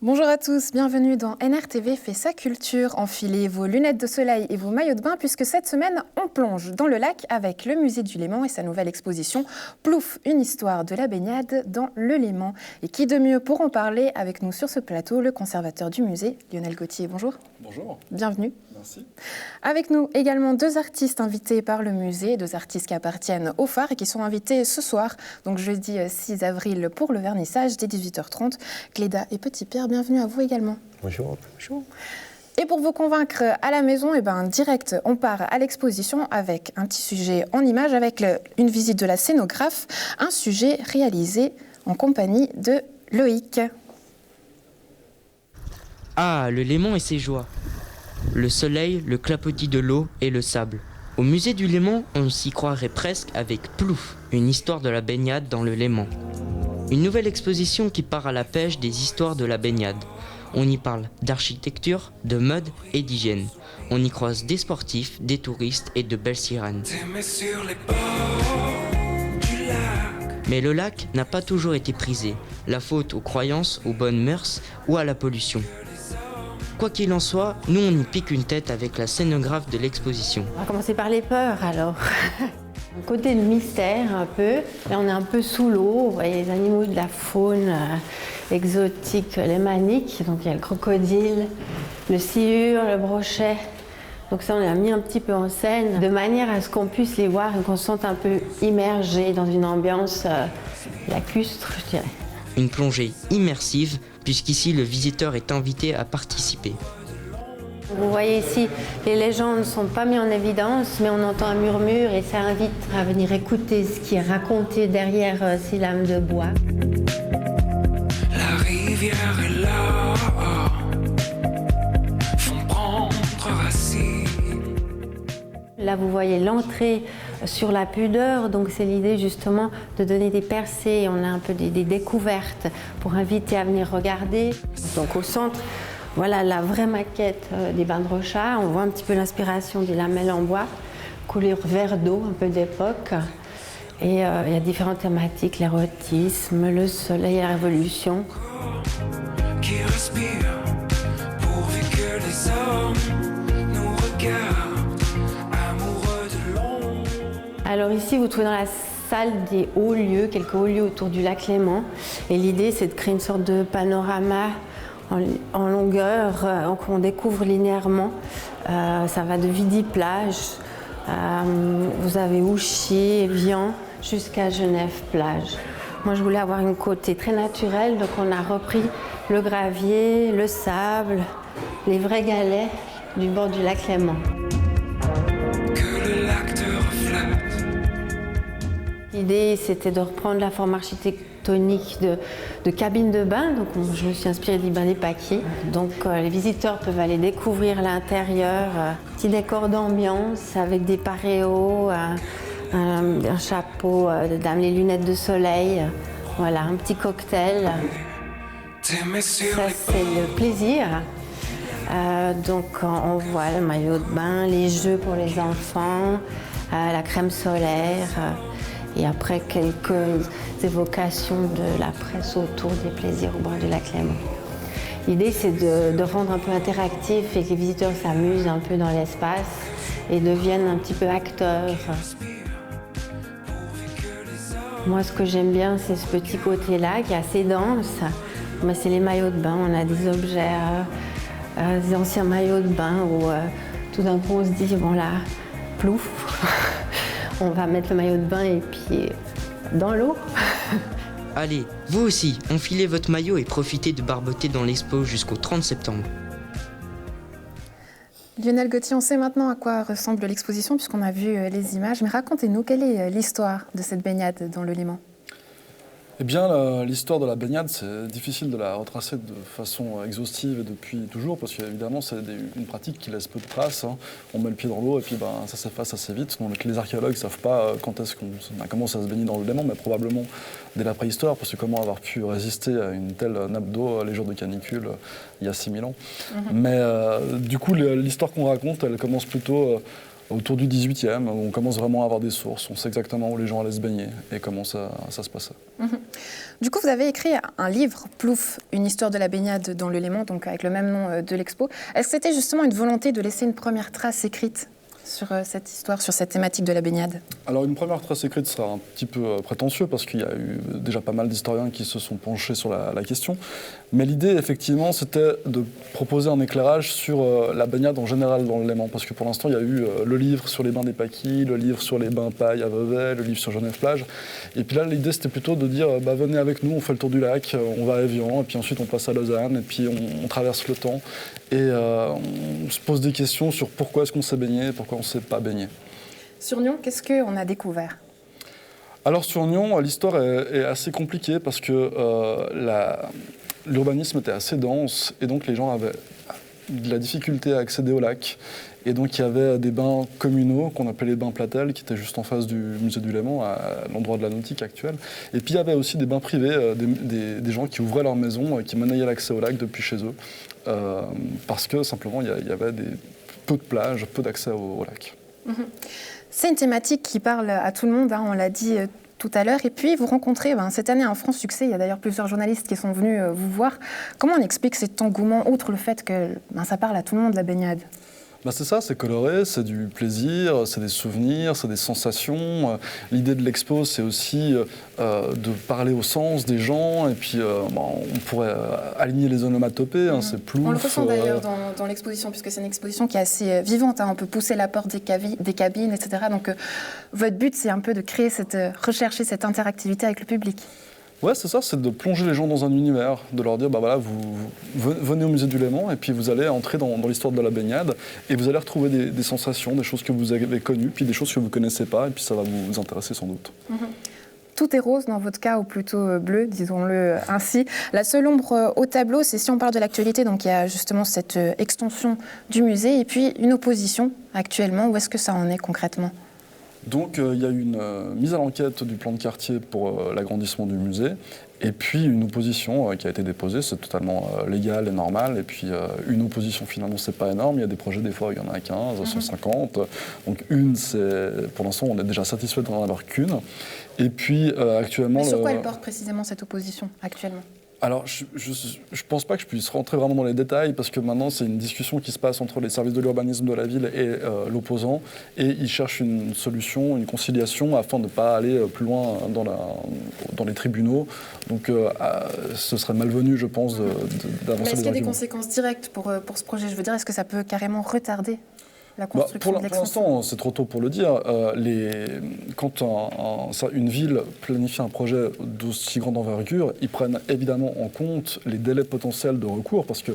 Bonjour à tous, bienvenue dans NRTV fait sa culture. Enfilez vos lunettes de soleil et vos maillots de bain puisque cette semaine, on plonge dans le lac avec le musée du Léman et sa nouvelle exposition Plouf, une histoire de la baignade dans le Léman. Et qui de mieux pour en parler avec nous sur ce plateau, le conservateur du musée, Lionel Gauthier. Bonjour. Bonjour. Bienvenue. Merci. Avec nous également deux artistes invités par le musée, deux artistes qui appartiennent au phare et qui sont invités ce soir, donc jeudi 6 avril pour le vernissage dès 18h30. Cléda et Petit Pierre, bienvenue à vous également. Bonjour. Bonjour. Et pour vous convaincre à la maison, direct, on part à l'exposition avec un petit sujet en images, avec une visite de la scénographe, un sujet réalisé en compagnie de Loïc. Ah, le Léman et ses joies. Le soleil, le clapotis de l'eau et le sable. Au musée du Léman, on s'y croirait presque avec Plouf, une histoire de la baignade dans le Léman. Une nouvelle exposition qui part à la pêche des histoires de la baignade. On y parle d'architecture, de mode et d'hygiène. On y croise des sportifs, des touristes et de belles sirènes. Mais le lac n'a pas toujours été prisé, la faute aux croyances, aux bonnes mœurs ou à la pollution. Quoi qu'il en soit, nous on y pique une tête avec la scénographe de l'exposition. On va commencer par les peurs alors. Un côté de mystère un peu. Là on est un peu sous l'eau, vous voyez les animaux de la faune exotique, les maniques. Donc il y a le crocodile, le sciure, le brochet. Donc ça on l'a mis un petit peu en scène de manière à ce qu'on puisse les voir et qu'on se sente un peu immergé dans une ambiance lacustre, je dirais. Une plongée immersive, puisqu'ici le visiteur est invité à participer. Vous voyez ici, les légendes ne sont pas mises en évidence, mais on entend un murmure et ça invite à venir écouter ce qui est raconté derrière ces lames de bois. La rivière est là, font prendre racine. Là, vous voyez l'entrée sur la pudeur, donc c'est l'idée justement de donner des percées. On a un peu des découvertes pour inviter à venir regarder. Donc au centre, voilà la vraie maquette des bains de Rochat. On voit un petit peu l'inspiration des lamelles en bois, couleur vert d'eau, un peu d'époque. Et il y a différentes thématiques, l'érotisme, le soleil, la révolution. Qui respire pourvu que les hommes nous regardent. Alors ici, vous trouvez dans la salle des hauts lieux, quelques hauts lieux autour du lac Léman. Et l'idée, c'est de créer une sorte de panorama en longueur qu'on découvre linéairement. Ça va de Vidi-Plage, vous avez Ouchy, Evian, jusqu'à Genève-Plage. Moi, je voulais avoir une côté très naturelle, donc on a repris le gravier, le sable, les vrais galets du bord du lac Léman. L'idée, c'était de reprendre la forme architectonique de cabines de bain. Donc, je me suis inspirée du bain des Paquiers. Donc, les visiteurs peuvent aller découvrir l'intérieur. Petit décor d'ambiance avec des paréos, un chapeau de dame, les lunettes de soleil. Voilà, un petit cocktail. Ça, c'est le plaisir. Donc, on voit le maillot de bain, les jeux pour les enfants, la crème solaire. Et après, quelques évocations de la presse autour des plaisirs au bord du lac Léman. L'idée, c'est de rendre un peu interactif et que les visiteurs s'amusent un peu dans l'espace et deviennent un petit peu acteurs. Moi, ce que j'aime bien, c'est ce petit côté-là qui est assez dense. Mais c'est les maillots de bain. On a des objets, des anciens maillots de bain où tout d'un coup, on se dit, bon là, plouf. On va mettre le maillot de bain et puis dans l'eau. Allez, vous aussi, enfilez votre maillot et profitez de barboter dans l'expo jusqu'au 30 septembre. Lionel Gauthier, on sait maintenant à quoi ressemble l'exposition puisqu'on a vu les images, mais racontez-nous, quelle est l'histoire de cette baignade dans le Léman ? Eh bien, l'histoire de la baignade, c'est difficile de la retracer de façon exhaustive et depuis toujours, parce qu'évidemment, c'est une pratique qui laisse peu de place. Hein. On met le pied dans l'eau et puis ça s'efface assez vite. Donc, les archéologues ne savent pas quand est-ce qu'on a commencé à se baigner dans le Léman, mais probablement dès la préhistoire, parce que comment avoir pu résister à une telle nappe d'eau les jours de canicule il y a 6000 ans. Mais du coup, l'histoire qu'on raconte, elle commence plutôt autour du 18e, où on commence vraiment à avoir des sources, on sait exactement où les gens allaient se baigner et comment ça se passait. Du coup, vous avez écrit un livre, Plouf, une histoire de la baignade dans le Léman, donc avec le même nom de l'expo. Est-ce que c'était justement une volonté de laisser une première trace écrite sur cette histoire, sur cette thématique de la baignade? Alors une première trace écrite sera un petit peu prétentieux parce qu'il y a eu déjà pas mal d'historiens qui se sont penchés sur la question. Mais l'idée, effectivement, c'était de proposer un éclairage sur la baignade en général dans le Léman. Parce que pour l'instant, il y a eu le livre sur les bains des Paquis, le livre sur les bains paille à Vevey, le livre sur Genève-Plage. Et puis là, l'idée, c'était plutôt de dire, venez avec nous, on fait le tour du lac, on va à Évian, et puis ensuite on passe à Lausanne, et puis on traverse le temps. Et on se pose des questions sur pourquoi est-ce qu'on s'est baigné, pourquoi on ne s'est pas baigné. Sur Nyon, qu'est-ce qu'on a découvert? Alors sur Nyon, l'histoire est assez compliquée parce que l'urbanisme était assez dense et donc les gens avaient de la difficulté à accéder au lac. Et donc il y avait des bains communaux qu'on appelait les bains Platel, qui étaient juste en face du musée du Léman, à l'endroit de la nautique actuelle. Et puis il y avait aussi des bains privés, des gens qui ouvraient leur maison, qui monnayaient l'accès au lac depuis chez eux, parce que simplement il y avait peu de plages, peu d'accès au lac. C'est une thématique qui parle à tout le monde, on l'a dit tout à l'heure. Et puis, vous rencontrez cette année un franc succès. Il y a d'ailleurs plusieurs journalistes qui sont venus vous voir. Comment on explique cet engouement, outre le fait que ça parle à tout le monde, la baignade? C'est ça, c'est coloré, c'est du plaisir, c'est des souvenirs, c'est des sensations. L'idée de l'expo, c'est aussi de parler au sens des gens. Et puis, on pourrait aligner les onomatopées, c'est plouf. On le ressent d'ailleurs dans l'exposition, puisque c'est une exposition qui est assez vivante. On peut pousser la porte des cabines, etc. Donc, votre but, c'est un peu de rechercher cette interactivité avec le public. Ouais, c'est ça, c'est de plonger les gens dans un univers, de leur dire, vous venez au musée du Léman et puis vous allez entrer dans l'histoire de la baignade et vous allez retrouver des sensations, des choses que vous avez connues, puis des choses que vous ne connaissez pas, et puis ça va vous intéresser sans doute. Tout est rose dans votre cas, ou plutôt bleu, disons-le ainsi. La seule ombre au tableau, c'est si on parle de l'actualité, donc il y a justement cette extension du musée, et puis une opposition actuellement. Où est-ce que ça en est concrètement ? Donc il y a eu une mise à l'enquête du plan de quartier pour l'agrandissement du musée, et puis une opposition qui a été déposée, c'est totalement légal et normal, et puis une opposition finalement c'est pas énorme, il y a des projets des fois il y en a 15, 150, donc pour l'instant on est déjà satisfait d'en avoir qu'une, et puis actuellement... Mais sur quoi elle porte précisément cette opposition actuellement ? Alors, je ne pense pas que je puisse rentrer vraiment dans les détails, parce que maintenant, c'est une discussion qui se passe entre les services de l'urbanisme de la ville et l'opposant, et ils cherchent une solution, une conciliation, afin de ne pas aller plus loin dans les tribunaux. Donc, ce serait malvenu, je pense, d'avancer les arguments. Mais est-ce qu'il y a des conséquences directes pour ce projet ? Je veux dire, est-ce que ça peut carrément retarder la construction de l'extension ? Pour l'instant, c'est trop tôt pour le dire. Quand une ville planifie un projet d'aussi grande envergure, ils prennent évidemment en compte les délais potentiels de recours, parce qu'il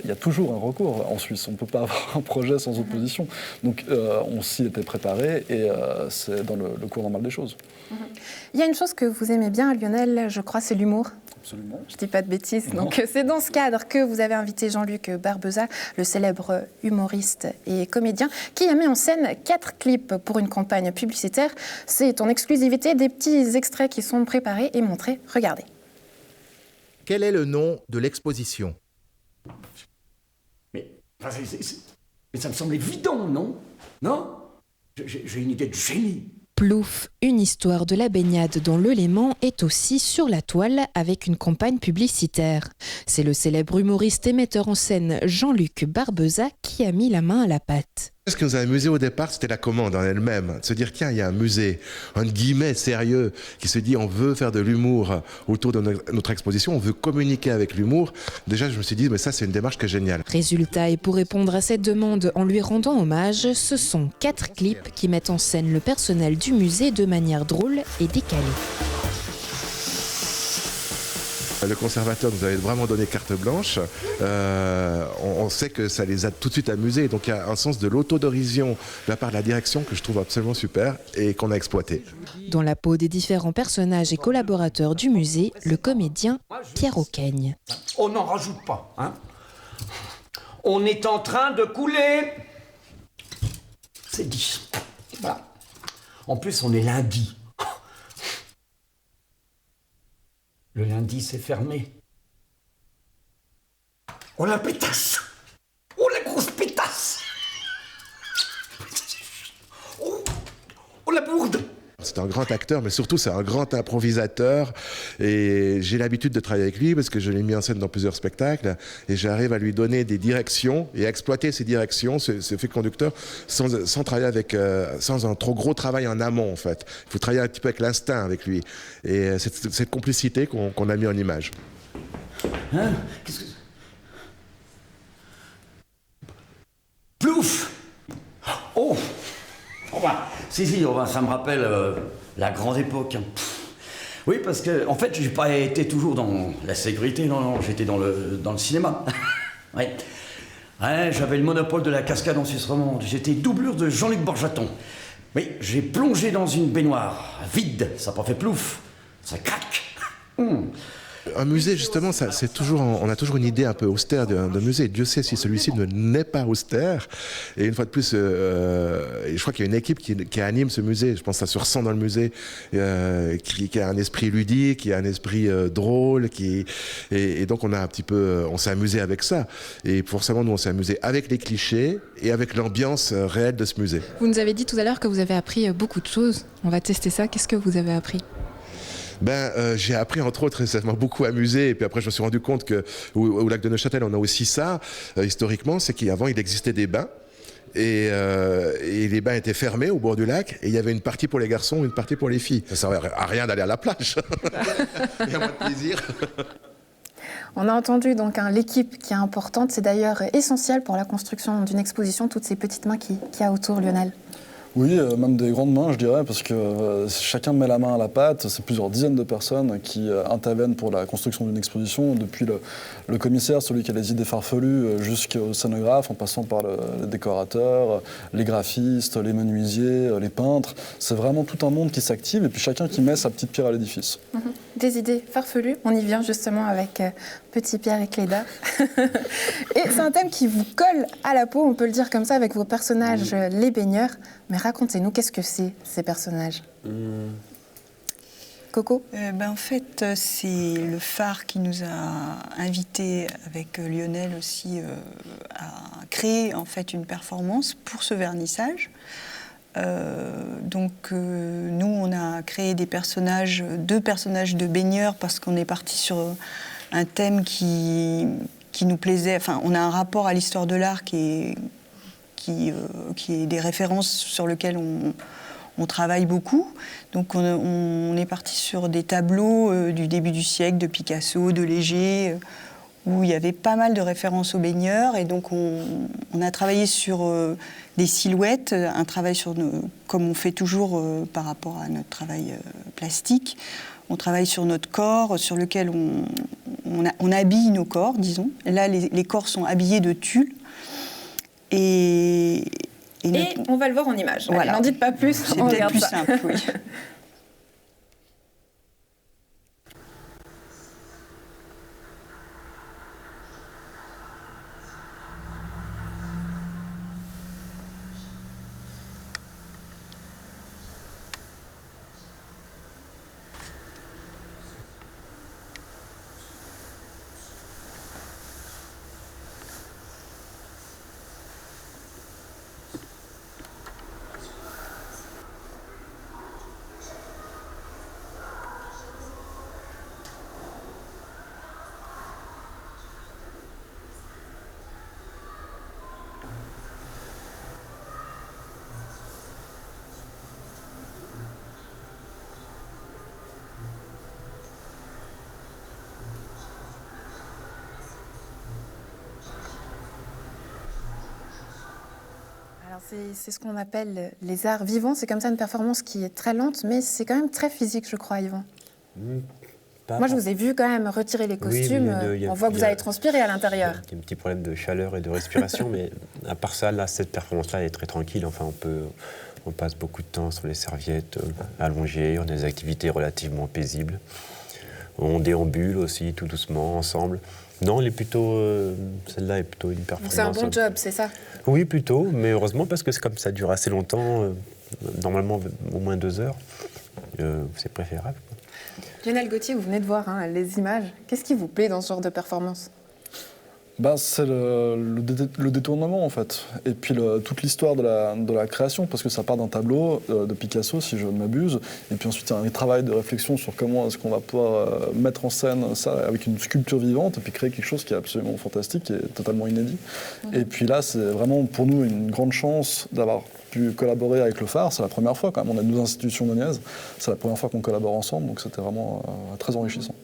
y a toujours un recours en Suisse. On ne peut pas avoir un projet sans opposition. Donc on s'y était préparé, et c'est dans le cours normal des choses. Il y a une chose que vous aimez bien, Lionel, je crois, c'est l'humour. Absolument. Je ne dis pas de bêtises. Donc, c'est dans ce cadre que vous avez invité Jean-Luc Barbeza, le célèbre humoriste et comédien, qui a mis en scène 4 clips pour une campagne publicitaire. C'est en exclusivité des petits extraits qui sont préparés et montrés. Regardez. Quel est le nom de l'exposition ? Mais ça me semble évident, non ? Non ? J'ai une idée de génie. Plouf, une histoire de la baignade dans le Léman est aussi sur la toile avec une campagne publicitaire. C'est le célèbre humoriste et metteur en scène Jean-Luc Barbeza qui a mis la main à la pâte. Ce qui nous a amusé au départ, c'était la commande en elle-même. De se dire, tiens, il y a un musée, un guillemet sérieux, qui se dit, on veut faire de l'humour autour de notre exposition, on veut communiquer avec l'humour. Déjà, je me suis dit, mais ça, c'est une démarche qui est géniale. Résultat, et pour répondre à cette demande en lui rendant hommage, ce sont 4 clips qui mettent en scène le personnel du musée de manière drôle et décalée. Le conservateur nous avait vraiment donné carte blanche. On sait que ça les a tout de suite amusés. Donc il y a un sens de l'autodérision de la part de la direction que je trouve absolument super et qu'on a exploité. Dans la peau des différents personnages et collaborateurs du musée, le comédien Pierre Auqueigne. On n'en rajoute pas, hein ? On est en train de couler. C'est dit. Voilà. En plus, on est lundi. Le lundi, c'est fermé. Oh la pétasse! Oh la grosse pétasse! C'est un grand acteur, mais surtout c'est un grand improvisateur. Et j'ai l'habitude de travailler avec lui parce que je l'ai mis en scène dans plusieurs spectacles. Et j'arrive à lui donner des directions et à exploiter ces directions, ce fil conducteur, sans travailler avec, sans un trop gros travail en amont en fait. Il faut travailler un petit peu avec l'instinct avec lui. Et cette complicité qu'on a mis en image. Hein? Qu'est-ce que... Plouf! Oh! Oh bah, si, ça me rappelle la grande époque. Oui, parce que, en fait, j'ai pas été toujours dans la sécurité, non, j'étais dans le cinéma. Ouais. Ouais, j'avais le monopole de la cascade en Suisse romande. J'étais doublure de Jean-Luc Borjaton. Oui, j'ai plongé dans une baignoire vide, ça n'a pas fait plouf, ça craque. Un musée, justement, on a toujours une idée un peu austère d'un musée. Dieu sait si celui-ci ne n'est pas austère. Et une fois de plus, je crois qu'il y a une équipe qui anime ce musée. Je pense que ça se ressent dans le musée, qui a un esprit ludique, qui a un esprit drôle, et donc on s'est amusé avec ça. Et forcément, nous, on s'est amusé avec les clichés et avec l'ambiance réelle de ce musée. Vous nous avez dit tout à l'heure que vous avez appris beaucoup de choses. On va tester ça. Qu'est-ce que vous avez appris ? J'ai appris entre autres, et ça m'a beaucoup amusé, et puis après je me suis rendu compte qu'au lac de Neuchâtel on a aussi ça, historiquement, c'est qu'avant il existait des bains, et les bains étaient fermés au bord du lac, et il y avait une partie pour les garçons, une partie pour les filles. Ça ne servait à rien d'aller à la plage, il y a moins de plaisir. On a entendu donc l'équipe qui est importante, c'est d'ailleurs essentiel pour la construction d'une exposition, toutes ces petites mains qu'il y a autour, Lionel. Oui, même des grandes mains, je dirais, parce que chacun met la main à la pâte. C'est plusieurs dizaines de personnes qui interviennent pour la construction d'une exposition, depuis le commissaire, celui qui a les idées farfelues, jusqu'au scénographe, en passant par les décorateurs, les graphistes, les menuisiers, les peintres. C'est vraiment tout un monde qui s'active et puis chacun qui met sa petite pierre à l'édifice. Des idées farfelues, on y vient justement avec Petit Pierre et Cléda. Et c'est un thème qui vous colle à la peau, on peut le dire comme ça, avec vos personnages, les baigneurs. Mais racontez-nous, qu'est-ce que c'est, ces personnages ? Coco ? En fait, c'est le phare qui nous a invités, avec Lionel aussi, à créer en fait une performance pour ce vernissage. Nous, on a créé deux personnages de baigneurs, parce qu'on est parti sur un thème qui nous plaisait. Enfin, on a un rapport à l'histoire de l'art qui est des références sur lesquelles on travaille beaucoup. Donc on est parti sur des tableaux du début du siècle, de Picasso, de Léger, où il y avait pas mal de références aux baigneurs. Et donc on a travaillé sur des silhouettes, un travail comme on fait toujours par rapport à notre travail plastique. On travaille sur notre corps, sur lequel on habille nos corps, disons. Et là, les corps sont habillés de tulle. Et on va le voir en image. Voilà. N'en dites pas plus, c'est on peut-être regarde plus ça. simple, oui. C'est ce qu'on appelle les arts vivants. C'est comme ça une performance qui est très lente, mais c'est quand même très physique, je crois, Yvan. Moi, je vous ai vu quand même retirer les costumes. On voit que vous avez transpiré à l'intérieur. Il y a un petit problème de chaleur et de respiration, mais à part ça, là, cette performance-là, elle est très tranquille. Enfin, on passe beaucoup de temps sur les serviettes allongées, on a des activités relativement paisibles. On déambule aussi, tout doucement, ensemble. Non, celle-là est plutôt une performance. C'est un bon job, c'est ça ? Oui, plutôt, mais heureusement, parce que c'est comme ça dure assez longtemps, normalement au moins 2 heures, c'est préférable. Lionel Gauthier, vous venez de voir les images. Qu'est-ce qui vous plaît dans ce genre de performance ? C'est le détournement en fait, et puis toute l'histoire de la création, parce que ça part d'un tableau de Picasso, si je ne m'abuse, et puis ensuite il y a un travail de réflexion sur comment est-ce qu'on va pouvoir mettre en scène ça avec une sculpture vivante, et puis créer quelque chose qui est absolument fantastique, qui est totalement inédit. Et puis là, c'est vraiment pour nous une grande chance d'avoir pu collaborer avec le Phare. C'est la première fois quand même, on a 2 institutions de Nièvre, c'est la première fois qu'on collabore ensemble, donc c'était vraiment très enrichissant.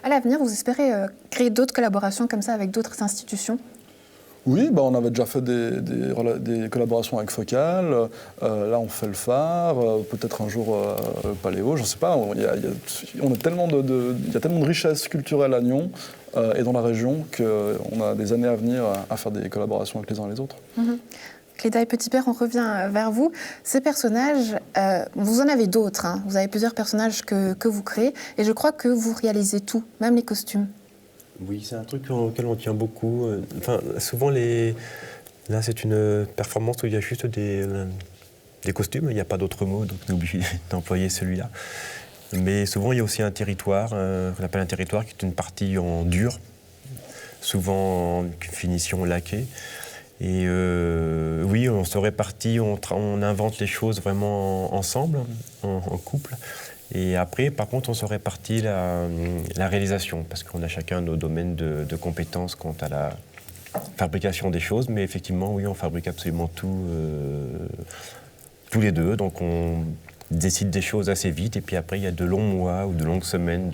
À l'avenir, vous espérez créer d'autres collaborations comme ça avec d'autres institutions ? Oui, on avait déjà fait des collaborations avec Focal, là on fait le Phare, peut-être un jour Paléo, je ne sais pas. Il y a tellement de richesses culturelles à Nyon et dans la région qu'on a des années à venir à faire des collaborations avec les uns et les autres. Cléda et Petit Père, on revient vers vous. Ces personnages, vous en avez d'autres, hein. Vous avez plusieurs personnages que vous créez, et je crois que vous réalisez tout, même les costumes. Oui, c'est un truc auquel on tient beaucoup. Souvent, là, c'est une performance où il y a juste des costumes, il n'y a pas d'autre mot, donc on est obligé d'employer celui-là. Mais souvent, il y a aussi un territoire, qu'on appelle un territoire, qui est une partie en dur, souvent en finition laquée. Et oui, on se répartit, on invente les choses vraiment ensemble, en couple. Et après, par contre, on se répartit la réalisation, parce qu'on a chacun nos domaines de compétences quant à la fabrication des choses. Mais effectivement, oui, on fabrique absolument tout, tous les deux. Donc on décide des choses assez vite. Et puis après, il y a de longs mois ou de longues semaines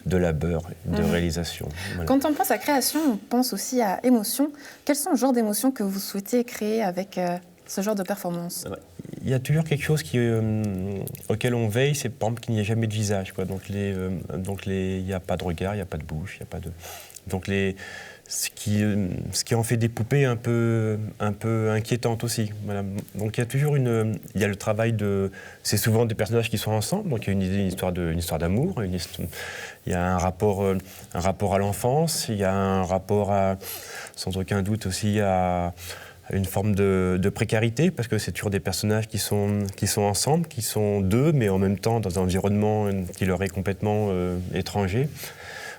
de labeur, de réalisation. Voilà. Quand on pense à création, on pense aussi à émotion. Quels sont le genre d'émotions que vous souhaitez créer avec ce genre de performance ? Il y a toujours quelque chose auquel on veille, c'est par exemple qu'il n'y ait jamais de visage, quoi. Donc il n'y a pas de regard, il n'y a pas de bouche, il n'y a pas de... Donc ce qui en fait des poupées un peu inquiétantes aussi. Voilà. Donc il y a toujours il y a le travail de... C'est souvent des personnages qui sont ensemble, donc il y a une histoire d'amour, il y a un rapport à l'enfance, il y a un rapport sans aucun doute aussi à une forme de précarité, parce que c'est toujours des personnages qui sont ensemble, qui sont deux, mais en même temps dans un environnement qui leur est complètement étranger.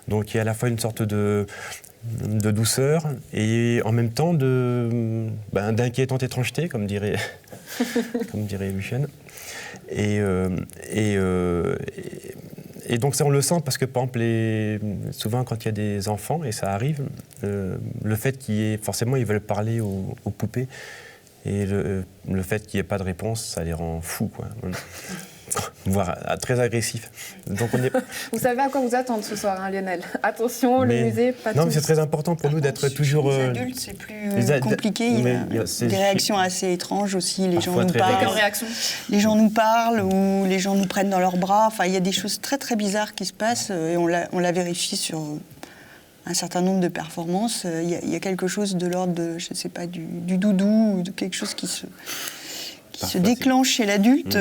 Donc il y a à la fois une sorte de douceur et en même temps d'inquiétante étrangeté, comme dirait Lucien. Et donc ça, on le sent parce que, par exemple, souvent quand il y a des enfants, et ça arrive, le fait forcément, ils veulent parler aux poupées, et le fait qu'il n'y ait pas de réponse, ça les rend fous, quoi. Voire très agressifs. Donc Vous savez à quoi vous attendre ce soir, hein, Lionel. Attention, le musée, pas tout. Non, mais c'est très important pour nous d'être toujours... Les adultes, c'est plus compliqué. Il y a des réactions assez étranges aussi. Les gens nous parlent. Les gens nous parlent ou les gens nous prennent dans leurs bras. Enfin, il y a des choses très très bizarres qui se passent et on l'a vérifié sur un certain nombre de performances. Il y a quelque chose de l'ordre de, je ne sais pas, du doudou ou de quelque chose qui se déclenche chez l'adulte.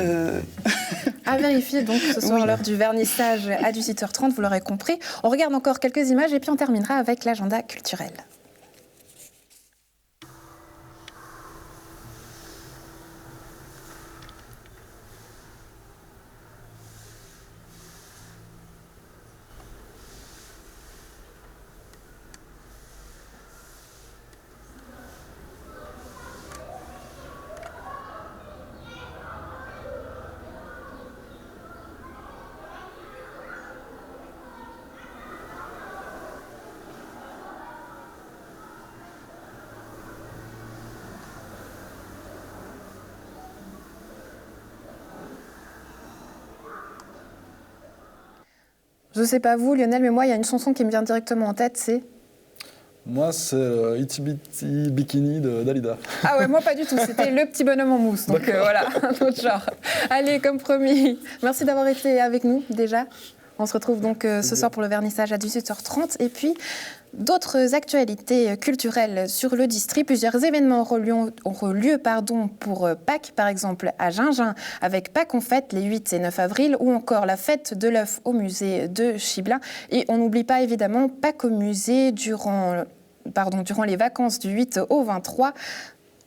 À vérifier donc ce soir lors du vernissage à 18h30, vous l'aurez compris. On regarde encore quelques images et puis on terminera avec l'agenda culturel. Je ne sais pas vous, Lionel, mais moi, il y a une chanson qui me vient directement en tête, c'est... Moi, c'est Itsy Bitsy Bikini de Dalida. Ah ouais, moi pas du tout, c'était Le Petit Bonhomme en mousse, donc voilà, un autre genre. Allez, comme promis, merci d'avoir été avec nous déjà. On se retrouve donc ce soir pour le vernissage à 18h30. Et puis, d'autres actualités culturelles sur le district. Plusieurs événements auront lieu pour Pâques, par exemple, à Gingin, avec Pâques en fête les 8 et 9 avril, ou encore la fête de l'œuf au musée de Chibelin. Et on n'oublie pas, évidemment, Pâques au musée durant les vacances du 8 au 23.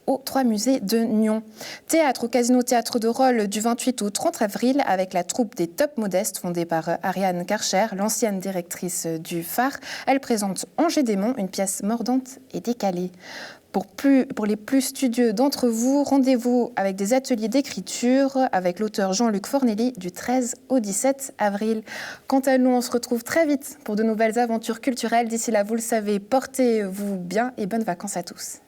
aux 3 musées de Nyon. Théâtre au Casino Théâtre de Rôle du 28 au 30 avril avec la troupe des Top Modestes fondée par Ariane Karcher, l'ancienne directrice du Phare. Elle présente Angers Démon, une pièce mordante et décalée. Pour les plus studieux d'entre vous, rendez-vous avec des ateliers d'écriture avec l'auteur Jean-Luc Fornelli du 13 au 17 avril. Quant à nous, on se retrouve très vite pour de nouvelles aventures culturelles. D'ici là, vous le savez, portez-vous bien et bonnes vacances à tous.